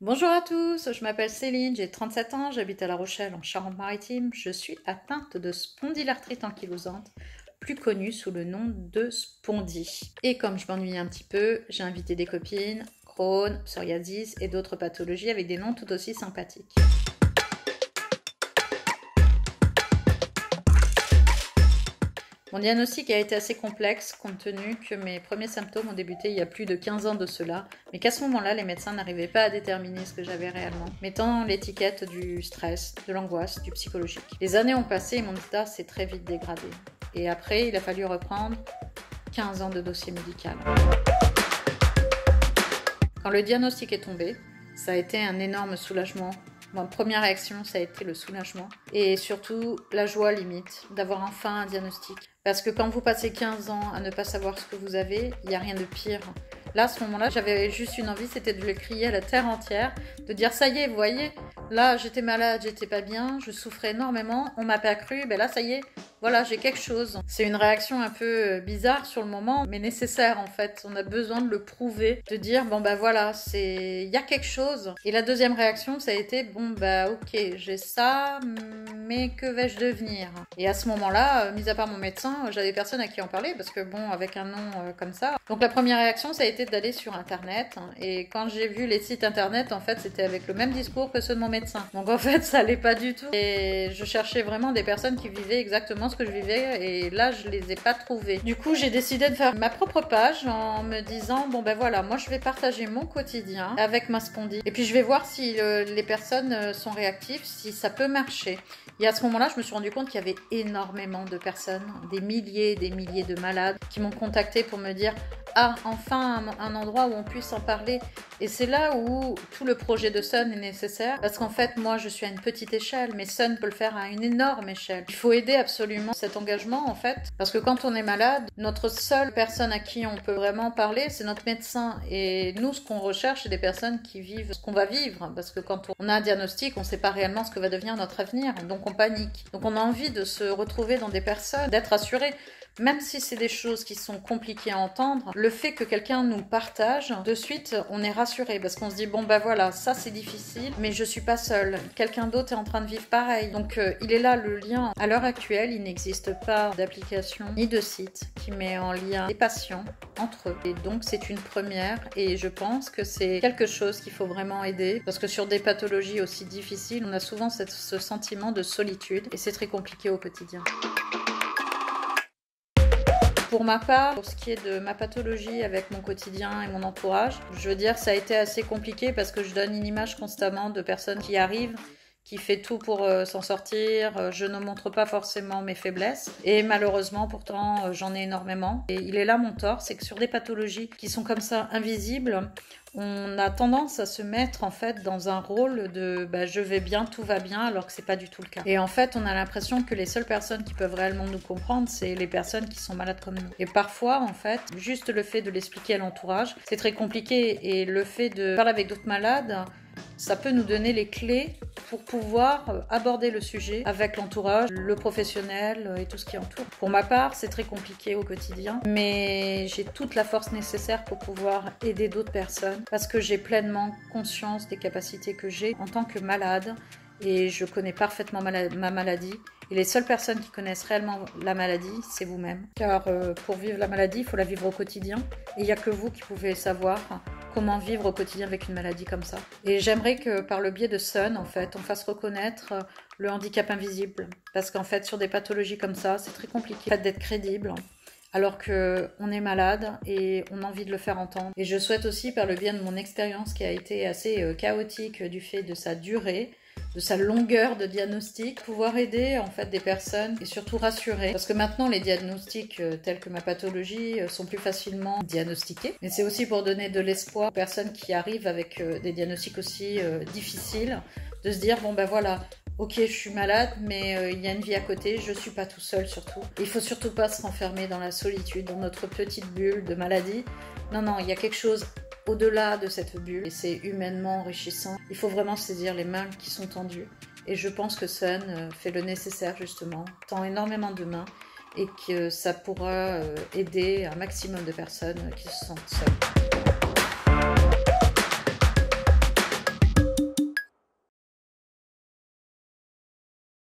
Bonjour à tous, je m'appelle Céline, j'ai 37 ans, j'habite à La Rochelle en Charente-Maritime. Je suis atteinte de spondylarthrite ankylosante, plus connue sous le nom de Spondy. Et comme je m'ennuie un petit peu, j'ai invité des copines, Crohn, psoriasis et d'autres pathologies avec des noms tout aussi sympathiques. Mon diagnostic a été assez complexe compte tenu que mes premiers symptômes ont débuté il y a plus de 15 ans de cela, mais qu'à ce moment-là, les médecins n'arrivaient pas à déterminer ce que j'avais réellement, mettant l'étiquette du stress, de l'angoisse, du psychologique. Les années ont passé et mon état s'est très vite dégradé. Et après, il a fallu reprendre 15 ans de dossier médical. Quand le diagnostic est tombé, ça a été un énorme soulagement. Ma première réaction, ça a été le soulagement et surtout la joie limite d'avoir enfin un diagnostic. Parce que quand vous passez 15 ans à ne pas savoir ce que vous avez, il n'y a rien de pire. Là, à ce moment-là, j'avais juste une envie, c'était de le crier à la terre entière, de dire ça y est, vous voyez, là j'étais malade, j'étais pas bien, je souffrais énormément, on m'a pas cru, ben là ça y est, voilà, j'ai quelque chose. C'est une réaction un peu bizarre sur le moment, mais nécessaire en fait. On a besoin de le prouver, de dire bon bah voilà, il y a quelque chose. Et la deuxième réaction, ça a été bon bah ok, j'ai ça, mais que vais-je devenir? Et à ce moment-là, mis à part mon médecin, j'avais personne à qui en parler parce que bon, avec un nom comme ça. Donc la première réaction, ça a été d'aller sur internet. Et quand j'ai vu les sites internet, en fait, c'était avec le même discours que ceux de mon médecin. Donc en fait, ça allait pas du tout. Et je cherchais vraiment des personnes qui vivaient exactement ce que je vivais et là je les ai pas trouvées. Du coup j'ai décidé de faire ma propre page en me disant bon ben voilà, moi je vais partager mon quotidien avec ma spondie et puis je vais voir si les personnes sont réactives, si ça peut marcher. Et à ce moment-là je me suis rendu compte qu'il y avait énormément de personnes, des milliers et des milliers de malades qui m'ont contacté pour me dire ah, enfin un endroit où on puisse en parler. Et c'est là où tout le projet de Sun est nécessaire. Parce qu'en fait, moi, je suis à une petite échelle, mais Sun peut le faire à une énorme échelle. Il faut aider absolument cet engagement, en fait. Parce que quand on est malade, notre seule personne à qui on peut vraiment parler, c'est notre médecin. Et nous, ce qu'on recherche, c'est des personnes qui vivent ce qu'on va vivre. Parce que quand on a un diagnostic, on ne sait pas réellement ce que va devenir notre avenir. Donc on panique. Donc on a envie de se retrouver dans des personnes, d'être assuré. Même si c'est des choses qui sont compliquées à entendre, le fait que quelqu'un nous partage, de suite, on est rassuré parce qu'on se dit bon bah voilà, ça c'est difficile, mais je suis pas seule. Quelqu'un d'autre est en train de vivre pareil. Donc il est là le lien. À l'heure actuelle, il n'existe pas d'application ni de site qui met en lien les patients entre eux. Et donc c'est une première et je pense que c'est quelque chose qu'il faut vraiment aider parce que sur des pathologies aussi difficiles, on a souvent ce sentiment de solitude et c'est très compliqué au quotidien. Pour ma part, pour ce qui est de ma pathologie avec mon quotidien et mon entourage, je veux dire, ça a été assez compliqué parce que je donne une image constamment de personnes qui arrivent, qui fait tout pour s'en sortir. Je ne montre pas forcément mes faiblesses. Et malheureusement, pourtant, j'en ai énormément. Et il est là mon tort, c'est que sur des pathologies qui sont comme ça invisibles, on a tendance à se mettre en fait dans un rôle de bah, je vais bien, tout va bien, alors que c'est pas du tout le cas. Et en fait, on a l'impression que les seules personnes qui peuvent réellement nous comprendre, c'est les personnes qui sont malades comme nous. Et parfois, en fait, juste le fait de l'expliquer à l'entourage, c'est très compliqué. Et le fait de parler avec d'autres malades, ça peut nous donner les clés pour pouvoir aborder le sujet avec l'entourage, le professionnel et tout ce qui entoure. Pour ma part, c'est très compliqué au quotidien, mais j'ai toute la force nécessaire pour pouvoir aider d'autres personnes parce que j'ai pleinement conscience des capacités que j'ai en tant que malade et je connais parfaitement ma maladie. Et les seules personnes qui connaissent réellement la maladie, c'est vous-même. Car pour vivre la maladie, il faut la vivre au quotidien. Et il n'y a que vous qui pouvez savoir comment vivre au quotidien avec une maladie comme ça. Et j'aimerais que par le biais de Sun, en fait, on fasse reconnaître le handicap invisible. Parce qu'en fait, sur des pathologies comme ça, c'est très compliqué d'être crédible. Alors qu'on est malade et on a envie de le faire entendre. Et je souhaite aussi, par le biais de mon expérience qui a été assez chaotique du fait de sa durée, de sa longueur de diagnostic, pouvoir aider en fait des personnes et surtout rassurer. Parce que maintenant les diagnostics tels que ma pathologie sont plus facilement diagnostiqués. Mais c'est aussi pour donner de l'espoir aux personnes qui arrivent avec des diagnostics aussi difficiles, de se dire bon ben voilà, ok, je suis malade, mais il y a une vie à côté, je suis pas tout seul surtout. Il faut surtout pas se renfermer dans la solitude, dans notre petite bulle de maladie. Non, non, il y a quelque chose au-delà de cette bulle et c'est humainement enrichissant. Il faut vraiment saisir les mains qui sont tendues. Et je pense que Sun fait le nécessaire justement, tend énormément de mains et que ça pourra aider un maximum de personnes qui se sentent seules.